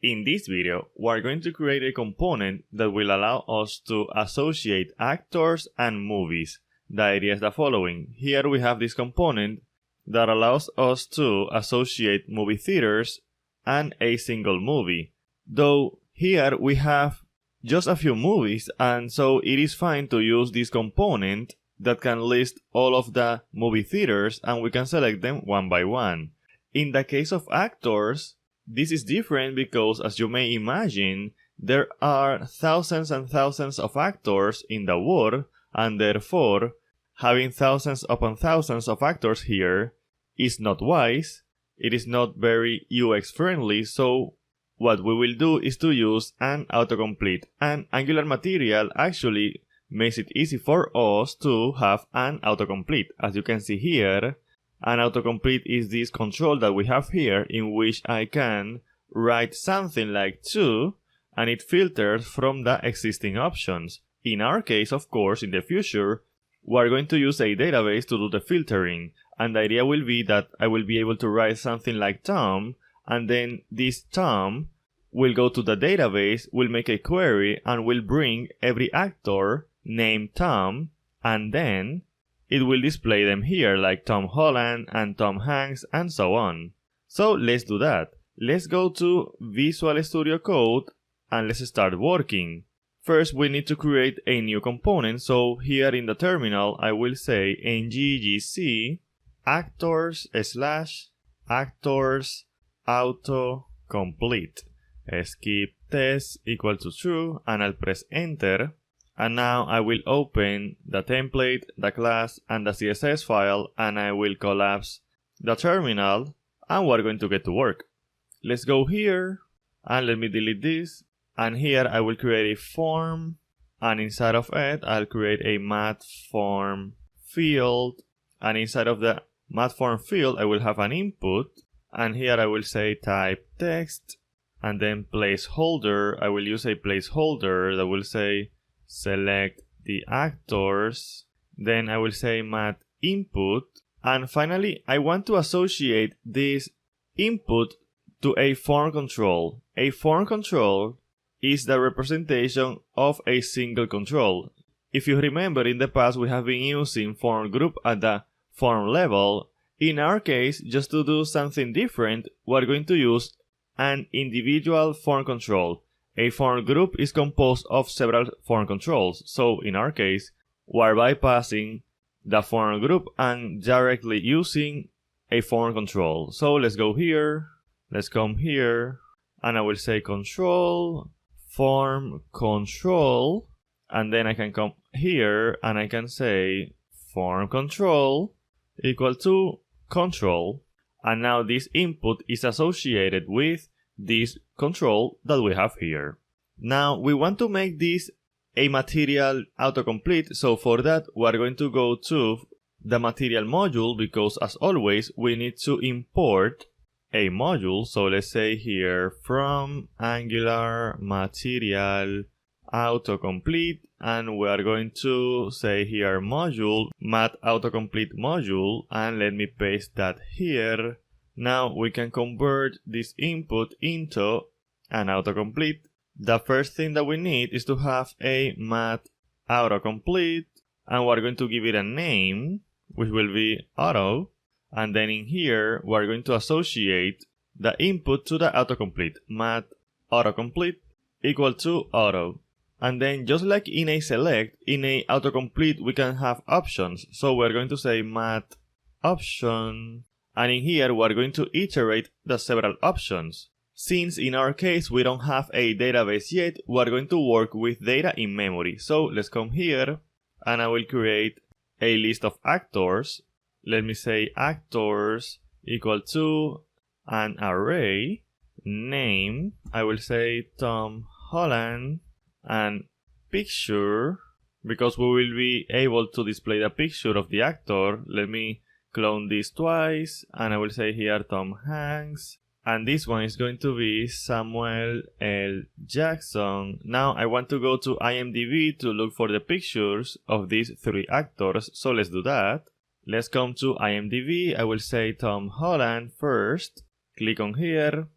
In this video, we are going to create a component that will allow us to associate actors and movies. The idea is the following. Here we have this component that allows us to associate movie theaters and a single movie. Though here we have just a few movies, and so it is fine to use this component that can list all of the movie theaters and we can select them one by one. In the case of actors, this is different because, as you may imagine, there are thousands and thousands of actors in the world, and therefore having thousands upon thousands of actors here is not wise. It is not very UX friendly, so what we will do is to use an autocomplete. And Angular Material actually makes it easy for us to have an autocomplete. As you can see here, an autocomplete is this control that we have here in which I can write something like to, and it filters from the existing options. In our case, of course, in the future, we are going to use a database to do the filtering, and the idea will be that I will be able to write something like Tom, and then this Tom will go to the database, will make a query, and will bring every actor named Tom, and then it will display them here like Tom Holland and Tom Hanks and so on. So let's do that. Let's go to Visual Studio Code and let's start working. First we need to create a new component, so here in the terminal I will say nggc actors/actors autocomplete. Skip test equal to true, and I'll press enter. And now I will open the template, the class, and the CSS file, and I will collapse the terminal, and we're going to get to work. Let's go here, and let me delete this, and here I will create a form, and inside of it I'll create a math form field, and inside of the math form field I will have an input, and here I will say type text, and then placeholder. I will use a placeholder that will say select the actors, then I will say math input, and finally I want to associate this input to a form control. A form control is the representation of a single control. If you remember, in the past we have been using form group at the form level. In our case, just to do something different, we're going to use an individual form control. A form group is composed of several form controls, so in our case, we're bypassing the form group and directly using a form control. So let's go here, let's come here, and I will say control, form control, and then I can come here and I can say form control equal to control, and now this input is associated with this control that we have here. Now we want to make this a material autocomplete, so for that we are going to go to the material module, because as always we need to import a module. So let's say here from Angular material autocomplete, and we are going to say here module math autocomplete module, and let me paste that here. Now we can convert this input into an autocomplete. The first thing that we need is to have a math autocomplete, and we're going to give it a name, which will be auto, and then in here we're going to associate the input to the autocomplete, math autocomplete equal to auto. And then just like in a select, in a autocomplete we can have options, so we're going to say math option, and in here we're going to iterate the several options. Since in our case we don't have a database yet, we're going to work with data in memory. So let's come here and I will create a list of actors. Let me say actors equal to an array name. I will say Tom Holland, and picture, because we will be able to display the picture of the actor. Let me clone this twice, and I will say here Tom Hanks, and this one is going to be Samuel L. Jackson. Now I want to go to IMDb to look for the pictures of these three actors, so let's do that. Let's come to IMDb. I will say Tom Holland first, click on here,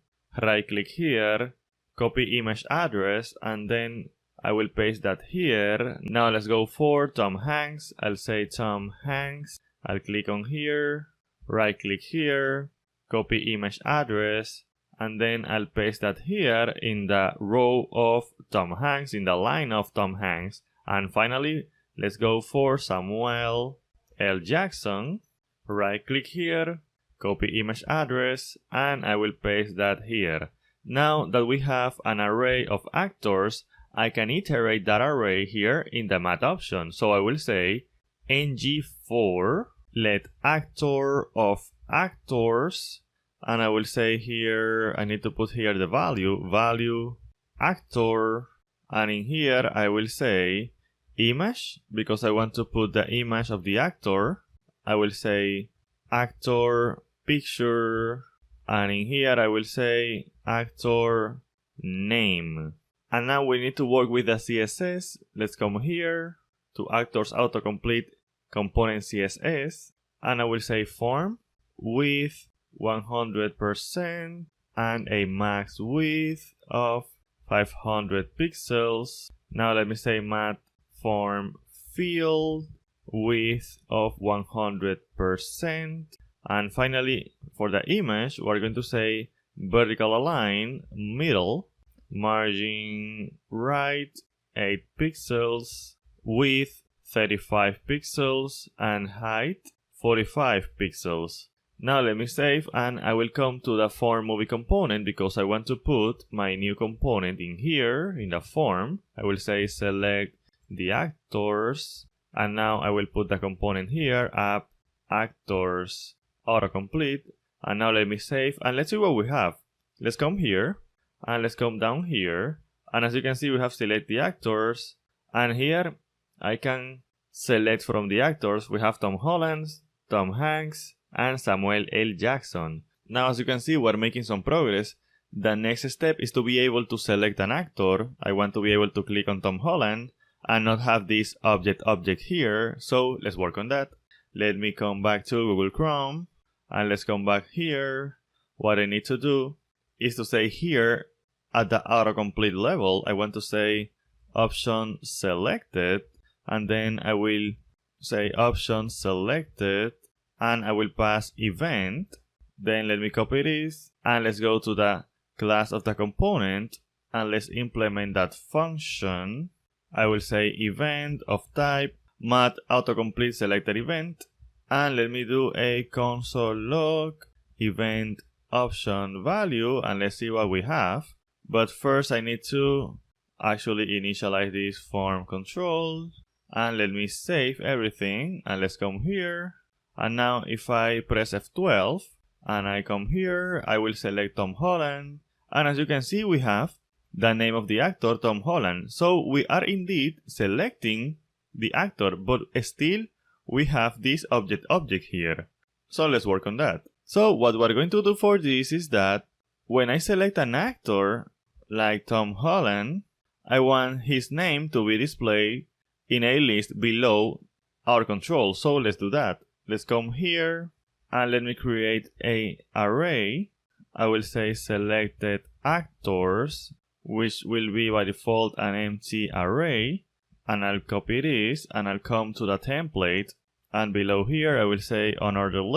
right click here, copy image address, and then I will paste that here. Now let's go for Tom Hanks. I'll say Tom Hanks. I'll click on here, right click here, copy image address, and then I'll paste that here in the row of Tom Hanks, in the line of Tom Hanks. And finally, let's go for Samuel L. Jackson, right click here, copy image address, and I will paste that here. Now that we have an array of actors, I can iterate that array here in the math option. So I will say ng4 let actor of actors, and I will say here, I need to put here the value actor, and in here I will say image, because I want to put the image of the actor. I will say actor picture, and in here I will say actor name. And now we need to work with the CSS. Let's come here to actors autocomplete component CSS, and I will say form width 100% and a max width of 500 pixels. Now let me say math form field width of 100%, and finally for the image we're going to say vertical align middle, margin right 8 pixels, width 35 pixels, and height 45 pixels. Now let me save, and I will come to the form movie component because I want to put my new component in here in the form. I will say select the actors, and now I will put the component here, app actors autocomplete, and now let me save, and let's see what we have. Let's come here and let's come down here, and as you can see we have select the actors, and here I can select from the actors. We have Tom Holland, Tom Hanks, and Samuel L. Jackson. Now as you can see we're making some progress. The next step is to be able to select an actor. I want to be able to click on Tom Holland and not have this object here, so let's work on that. Let me come back to Google Chrome and let's come back here. What I need to do is to say here at the autocomplete level I want to say option selected, and then I will say option selected, and I will pass event. Then let me copy this and let's go to the class of the component and let's implement that function. I will say event of type math autocomplete selected event, and let me do a console log event option value, and let's see what we have. But first I need to actually initialize this form control, and let me save everything, and let's come here. And now if I press F12 and I come here, I will select Tom Holland, and as you can see we have the name of the actor Tom Holland. So we are indeed selecting the actor, but still we have this object here. So let's work on that. So what we're going to do for this is that when I select an actor like Tom Holland, I want his name to be displayed in a list below our control. So let's do that. Let's come here and let me create an array. I will say selected actors, which will be by default an empty array, and I'll copy this and I'll come to the template, and below here I will say unordered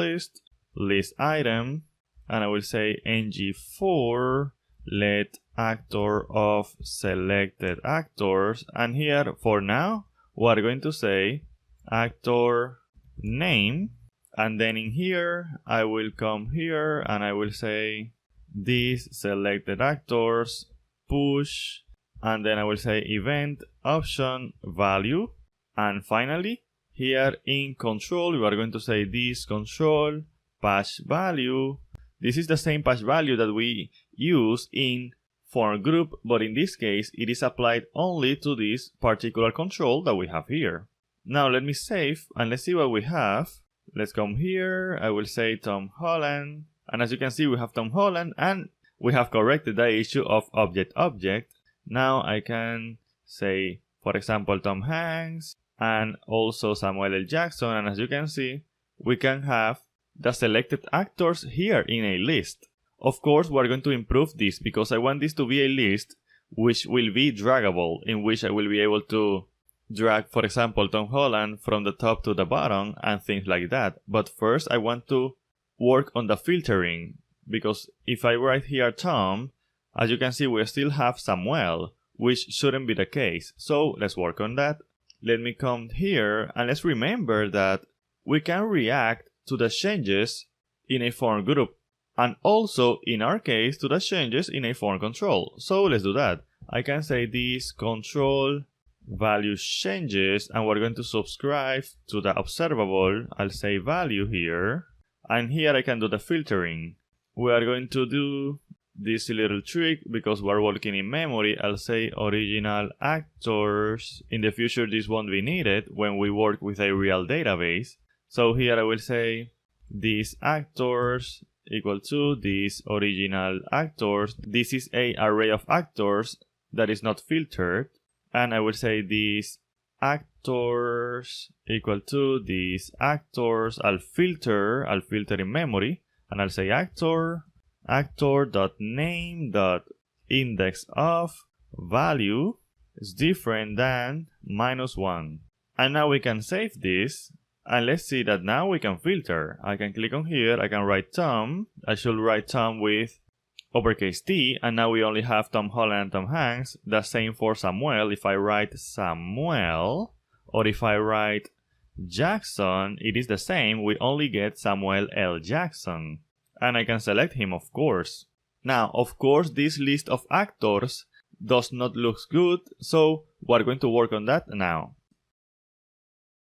list item, and I will say ng4 let actor of selected actors, and here for now we're going to say actor name, and then in here I will come here and I will say these selected actors push, and then I will say event option value, and finally here in control we are going to say this control patch value. This is the same patch value that we use in form group, but in this case it is applied only to this particular control that we have here. Now let me save and let's see what we have. Let's come here, I will say Tom Holland, and as you can see we have Tom Holland and we have corrected the issue of object. Now I can say for example Tom Hanks and also Samuel L. Jackson, and as you can see we can have the selected actors here in a list. Of course we're going to improve this because I want this to be a list which will be draggable, in which I will be able to drag, for example, Tom Holland from the top to the bottom and things like that. But first I want to work on the filtering, because if I write here Tom, as you can see we still have Samuel, which shouldn't be the case. So let's work on that. Let me come here and let's remember that we can react to the changes in a form group, and also in our case to the changes in a form control. So let's do that. I can say this control value changes, and we're going to subscribe to the observable. I'll say value here, and here I can do the filtering. We are going to do this little trick because we're working in memory. I'll say original actors. In the future this won't be needed when we work with a real database. So here I will say these actors equal to these original actors. This is an array of actors that is not filtered. And I will say these actors equal to these actors. I'll filter in memory, and I'll say actor.name.index of value is different than -1. And now we can save this, and let's see that now we can filter. I can click on here, I can write Tom. I should write Tom with uppercase T, and now we only have Tom Holland and Tom Hanks. The same for Samuel. If I write Samuel, or if I write Jackson, it is the same. We only get Samuel L. Jackson. And I can select him, of course. Now, of course, this list of actors does not look good, so we're going to work on that now.